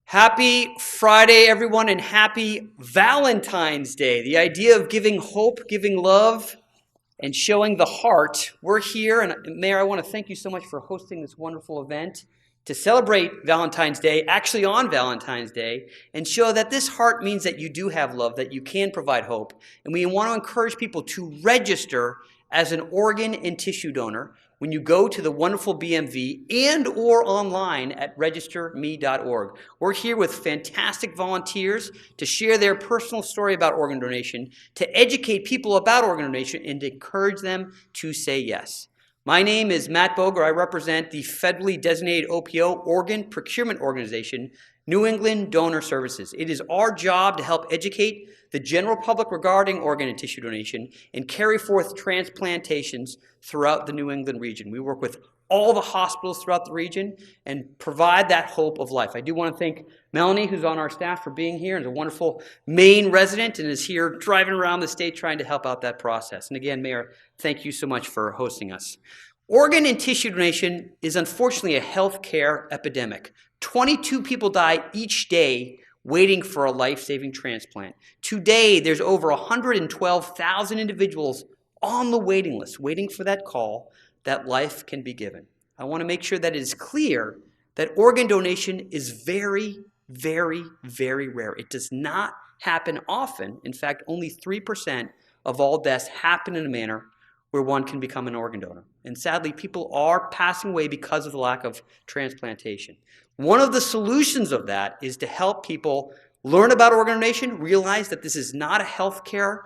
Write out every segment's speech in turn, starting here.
Happy Friday, everyone, and happy Valentine's Day. The idea of giving hope, giving love, and showing the heart. We're here, and Mayor, I want to thank you so much for hosting this wonderful event to celebrate Valentine's Day, actually on Valentine's Day, and show that this heart means that you do have love, that you can provide hope. And we want to encourage people to register as an organ and tissue donor when you go to the wonderful BMV and or online at registerme.org. We're here with fantastic volunteers to share their personal story about organ donation, to educate people about organ donation, and to encourage them to say yes. My name is Matt Boger. I represent the federally designated OPO organ procurement organization, New England Donor Services. It is our job to help educate the general public regarding organ and tissue donation and carry forth transplantations throughout the New England region. We work with all the hospitals throughout the region and provide that hope of life. I do want to thank Melanie, who's on our staff, for being here, and is a wonderful Maine resident and is here driving around the state trying to help out that process. And again, Mayor, thank you so much for hosting us. Organ and tissue donation is unfortunately a healthcare epidemic. 22 people die each day waiting for a life-saving transplant. Today, there's over 112,000 individuals on the waiting list, waiting for that call that life can be given. I want to make sure that it is clear that organ donation is very, very, very rare. It does not happen often. In fact, only 3% of all deaths happen in a manner where one can become an organ donor. And sadly, people are passing away because of the lack of transplantation. One of the solutions of that is to help people learn about organ donation, realize that this is not a healthcare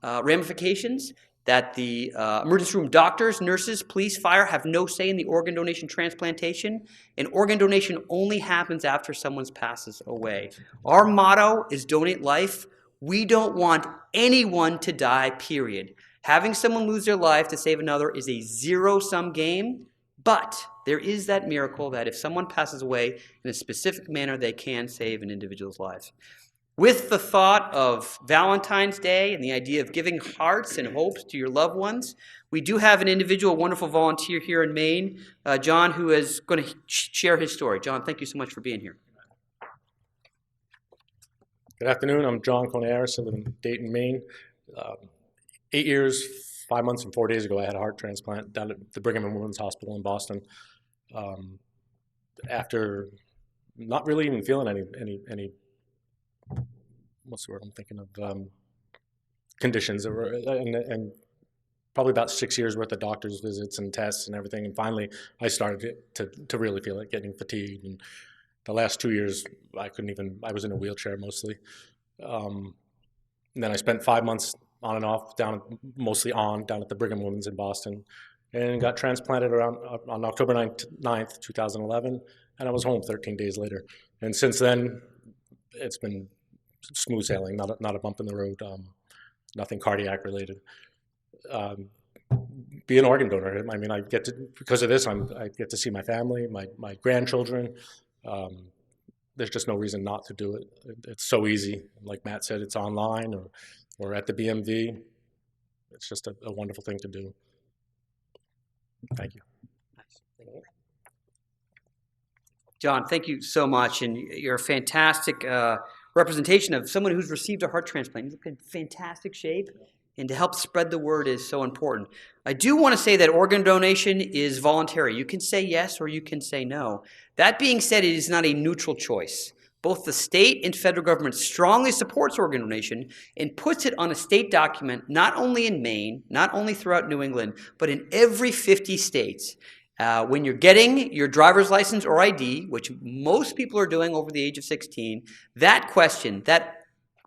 ramifications, that the emergency room doctors, nurses, police, fire have no say in the organ donation transplantation, and organ donation only happens after someone passes away. Our motto is donate life. We don't want anyone to die, period. Having someone lose their life to save another is a zero-sum game, but there is that miracle that if someone passes away in a specific manner, they can save an individual's life. With the thought of Valentine's Day and the idea of giving hearts and hopes to your loved ones, we do have an individual, wonderful volunteer here in Maine, John, who is going to share his story. John, thank you so much for being here. Good afternoon. I'm John Conaris. I live in Dayton, Maine. 8 years, 5 months, and 4 days ago, I had a heart transplant down at the Brigham and Women's Hospital in Boston. After not really even feeling any what's the word I'm thinking of, conditions, and probably about 6 years worth of doctor's visits and tests and everything. And finally, I started to really feel it, getting fatigued. And the last 2 years, I was in a wheelchair mostly. And then I spent 5 months on and off, down at the Brigham Women's in Boston, and got transplanted on October 9th, 2011, and I was home 13 days later. And since then, it's been smooth sailing, not a bump in the road, nothing cardiac related. Be an organ donor. I mean, because of this, I get to see my family, my grandchildren. There's just no reason not to do it. It's so easy. Like Matt said, it's online or at the BMV. It's just a wonderful thing to do. Thank you. John, thank you so much, and you're a fantastic representation of someone who's received a heart transplant. You're in fantastic shape, and to help spread the word is so important. I do want to say that organ donation is voluntary. You can say yes or you can say no. That being said, it is not a neutral choice. Both the state and federal government strongly supports organ donation and puts it on a state document, not only in Maine, not only throughout New England, but in every 50 states. When you're getting your driver's license or ID, which most people are doing over the age of 16, that question, that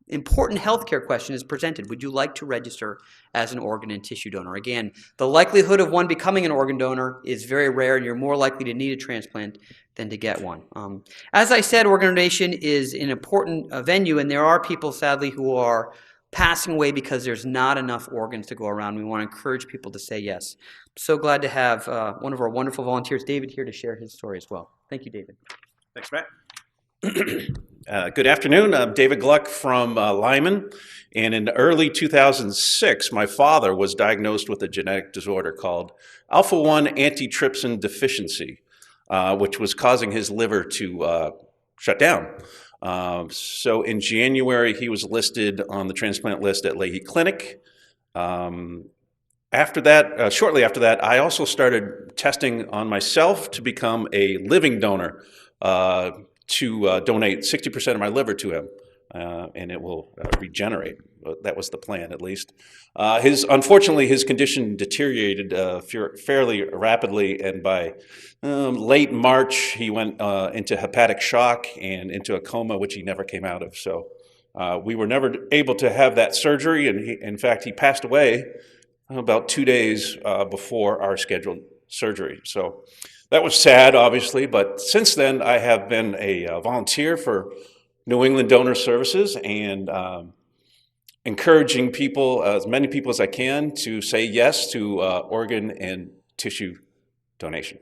important healthcare question is presented. Would you like to register as an organ and tissue donor? Again, the likelihood of one becoming an organ donor is very rare, and you're more likely to need a transplant than to get one. As I said, organ donation is an important venue, and there are people, sadly, who are passing away because there's not enough organs to go around. We want to encourage people to say yes. I'm so glad to have one of our wonderful volunteers, David, here to share his story as well. Thank you, David. Thanks, Matt. Good afternoon. I'm David Gluck from Lyman, and in early 2006, my father was diagnosed with a genetic disorder called alpha-1 antitrypsin deficiency, which was causing his liver to shut down. So in January, he was listed on the transplant list at Leahy Clinic. After that, shortly after that, I also started testing on myself to become a living donor, to donate 60% of my liver to him, and it will regenerate. That was the plan, at least. Unfortunately, his condition deteriorated fairly rapidly, and by late March, he went into hepatic shock and into a coma, which he never came out of. So we were never able to have that surgery, and in fact, he passed away about 2 days before our scheduled surgery. So that was sad, obviously, but since then I have been a volunteer for New England Donor Services and encouraging people, as many people as I can, to say yes to organ and tissue donation.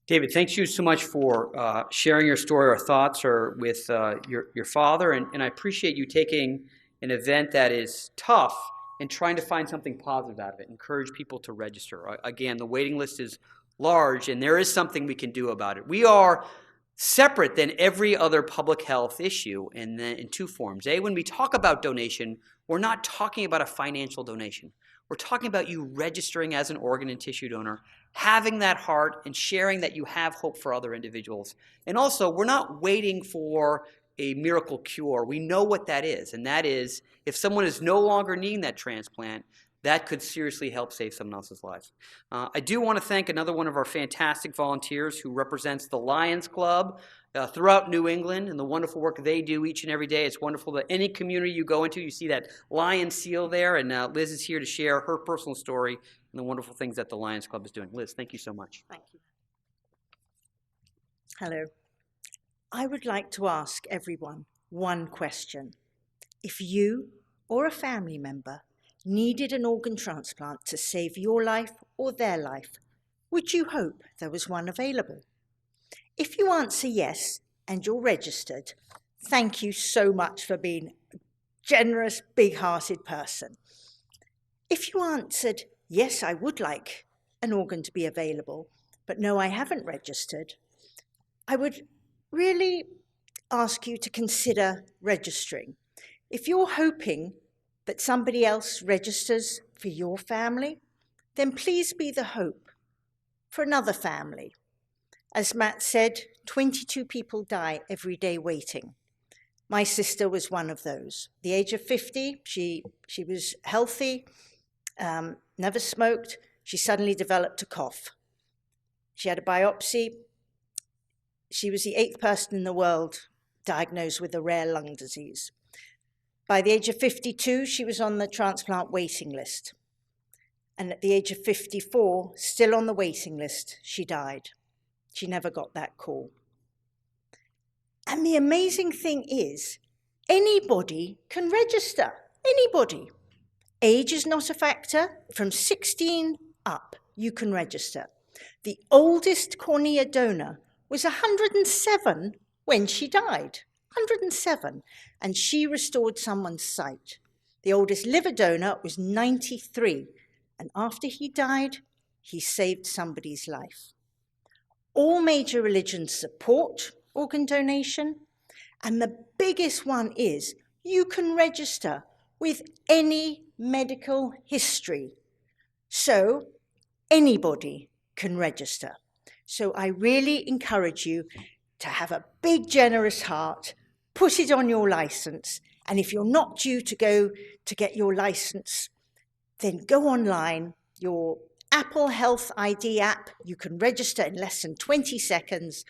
David, thanks you so much for sharing your story. Our thoughts are with your father, and I appreciate you taking an event that is tough and trying to find something positive out of it. Encourage people to register. Again, the waiting list is large, and there is something we can do about it. We are separate than every other public health issue in two forms. When we talk about donation, we're not talking about a financial donation. We're talking about you registering as an organ and tissue donor, having that heart and sharing that you have hope for other individuals. And also, we're not waiting for a miracle cure. We know what that is, and that is if someone is no longer needing that transplant, that could seriously help save someone else's life. I do want to thank another one of our fantastic volunteers who represents the Lions Club throughout New England and the wonderful work they do each and every day. It's wonderful that any community you go into, you see that lion seal there, and Liz is here to share her personal story and the wonderful things that the Lions Club is doing. Liz, thank you so much. Thank you. Hello. I would like to ask everyone one question. If you or a family member needed an organ transplant to save your life or their life, would you hope there was one available? If you answer yes and you're registered, thank you so much for being a generous, big-hearted person. If you answered yes, I would like an organ to be available, but no, I haven't registered, I would really ask you to consider registering. If you're hoping that somebody else registers for your family, then please be the hope for another family. As Matt said, 22 people die every day waiting. My sister was one of those. At the age of 50, she was healthy, never smoked. She suddenly developed a cough. She had a biopsy. She was the 8th person in the world diagnosed with a rare lung disease. By the age of 52, she was on the transplant waiting list. And at the age of 54, still on the waiting list, she died. She never got that call. And the amazing thing is, anybody can register. Anybody. Age is not a factor. From 16 up, you can register. The oldest cornea donor was 107 when she died. 107, and she restored someone's sight. The oldest liver donor was 93, and after he died, he saved somebody's life. All major religions support organ donation, and the biggest one is you can register with any medical history. So anybody can register. So I really encourage you to have a big, generous heart. Put it on your license, and if you're not due to go to get your license, then go online, your Apple Health ID app, you can register in less than 20 seconds,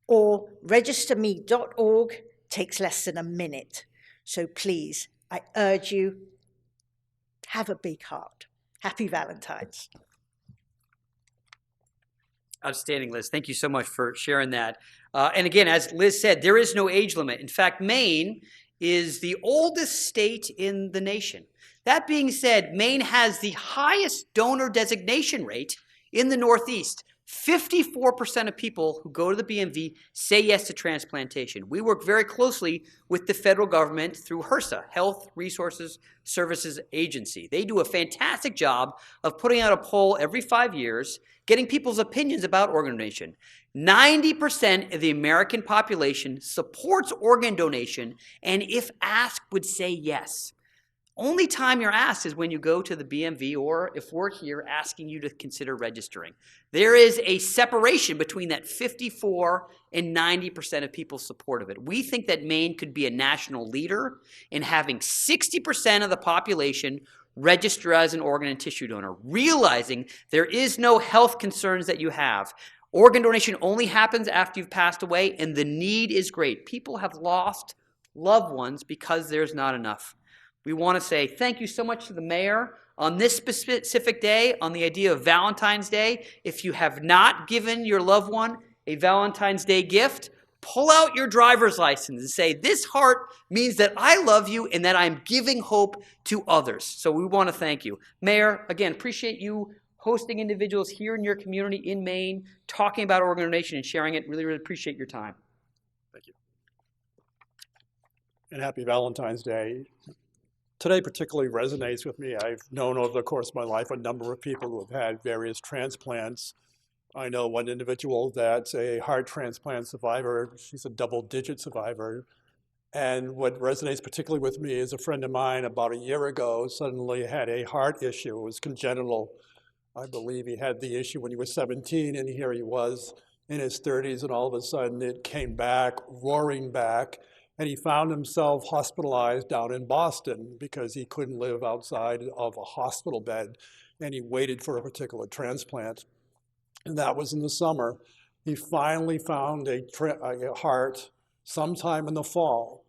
or registerme.org takes less than a minute. So please, I urge you, have a big heart. Happy Valentine's. Outstanding, Liz. Thank you so much for sharing that. And again, as Liz said, there is no age limit. In fact, Maine is the oldest state in the nation. That being said, Maine has the highest donor designation rate in the Northeast. 54% of people who go to the BMV say yes to transplantation. We work very closely with the federal government through HRSA, Health Resources Services Agency. They do a fantastic job of putting out a poll every 5 years, getting people's opinions about organ donation. 90% of the American population supports organ donation, and if asked, would say yes. Only time you're asked is when you go to the BMV or if we're here asking you to consider registering. There is a separation between that 54 and 90% of people's support of it. We think that Maine could be a national leader in having 60% of the population register as an organ and tissue donor, realizing there is no health concerns that you have. Organ donation only happens after you've passed away, and the need is great. People have lost loved ones because there's not enough. We want to say thank you so much to the mayor on this specific day, on the idea of Valentine's Day. If you have not given your loved one a Valentine's Day gift, pull out your driver's license and say, this heart means that I love you and that I'm giving hope to others. So we want to thank you. Mayor, again, appreciate you hosting individuals here in your community in Maine, talking about organ donation and sharing it. Really, really appreciate your time. Thank you. And happy Valentine's Day. Today particularly resonates with me. I've known over the course of my life a number of people who have had various transplants. I know one individual that's a heart transplant survivor. She's a double-digit survivor. And what resonates particularly with me is a friend of mine about a year ago suddenly had a heart issue. It was congenital. I believe he had the issue when he was 17, and here he was in his 30s, and all of a sudden it came back, roaring back. And he found himself hospitalized down in Boston because he couldn't live outside of a hospital bed, and he waited for a particular transplant. And that was in the summer. He finally found a heart sometime in the fall.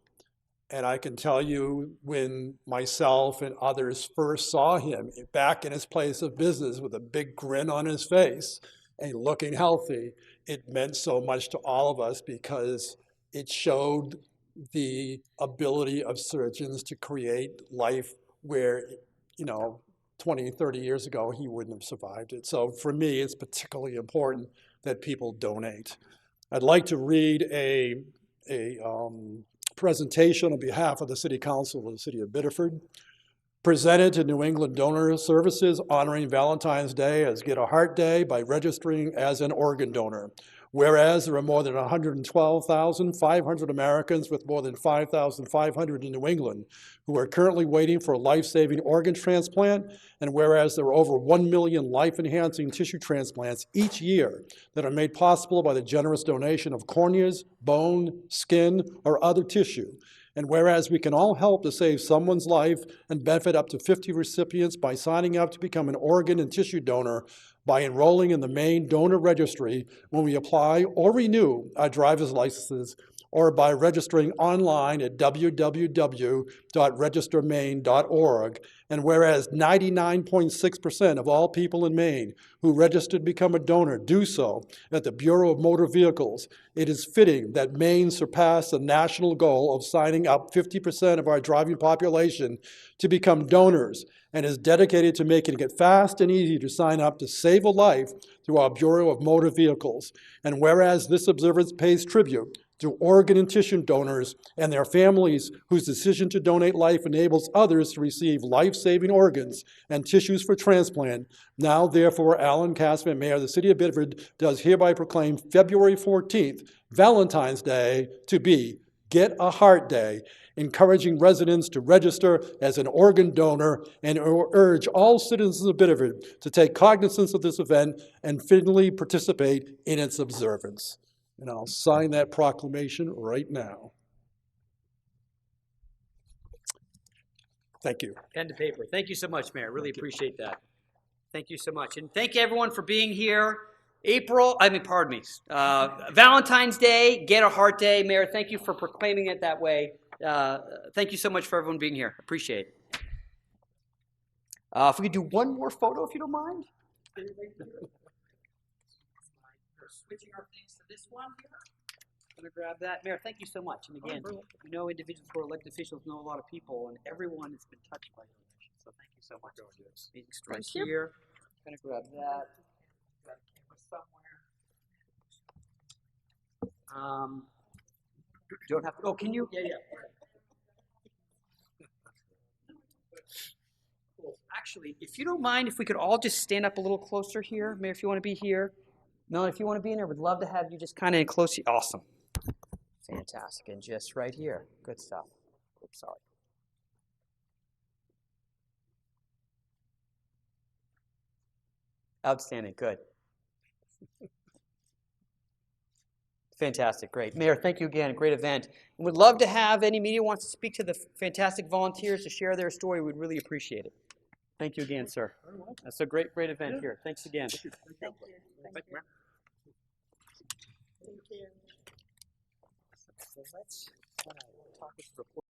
And I can tell you, when myself and others first saw him back in his place of business with a big grin on his face and looking healthy, it meant so much to all of us because it showed the ability of surgeons to create life where, 20, 30 years ago, he wouldn't have survived it. So for me, it's particularly important that people donate. I'd like to read a presentation on behalf of the City Council of the City of Biddeford, presented to New England Donor Services honoring Valentine's Day as Get a Heart Day by registering as an organ donor. Whereas there are more than 112,500 Americans with more than 5,500 in New England who are currently waiting for a life-saving organ transplant, and whereas there are over 1 million life-enhancing tissue transplants each year that are made possible by the generous donation of corneas, bone, skin, or other tissue, and whereas we can all help to save someone's life and benefit up to 50 recipients by signing up to become an organ and tissue donor by enrolling in the Maine Donor Registry when we apply or renew our driver's licenses, or by registering online at www.registermaine.org. And whereas 99.6% of all people in Maine who register to become a donor do so at the Bureau of Motor Vehicles, it is fitting that Maine surpass the national goal of signing up 50% of our driving population to become donors, and is dedicated to making it fast and easy to sign up to save a life through our Bureau of Motor Vehicles. And whereas this observance pays tribute to organ and tissue donors and their families whose decision to donate life enables others to receive life-saving organs and tissues for transplant, now therefore Alan Casman, Mayor of the City of Biddeford, does hereby proclaim February 14th, Valentine's Day, to be Get a Heart Day, encouraging residents to register as an organ donor, and urge all citizens of Biddeford to take cognizance of this event and fittingly participate in its observance. And I'll sign that proclamation right now. Thank you. Pen to paper. Thank you so much, Mayor. Really appreciate that. Thank you so much. And thank you, everyone, for being here. Valentine's Day, Get a Heart Day. Mayor, thank you for proclaiming it that way. Thank you so much for everyone being here. Appreciate it. If we could do one more photo, if you don't mind. Switching our things to this one here. I'm going to grab that. Mayor, thank you so much. And again, you know, individuals who are elected officials know a lot of people, and everyone has been touched by your mission. So thank you so much. Meeting starts here. I'm going to grab that. Got a camera somewhere. Don't have to. Oh, can you? Yeah, yeah. Cool. Actually, if you don't mind, if we could all just stand up a little closer here, Mayor, if you want to be here. Melanie, if you want to be in there, we'd love to have you just kind of close. Awesome. Fantastic. And just right here. Good stuff. Oops, sorry. Outstanding. Good. Fantastic. Great. Mayor, thank you again. Great event. And we'd love to have any media wants to speak to the fantastic volunteers to share their story. We'd really appreciate it. Thank you again, sir. That's a great event here. Thanks again. Thank you. Thank you. Thank you. So let's talk with the report.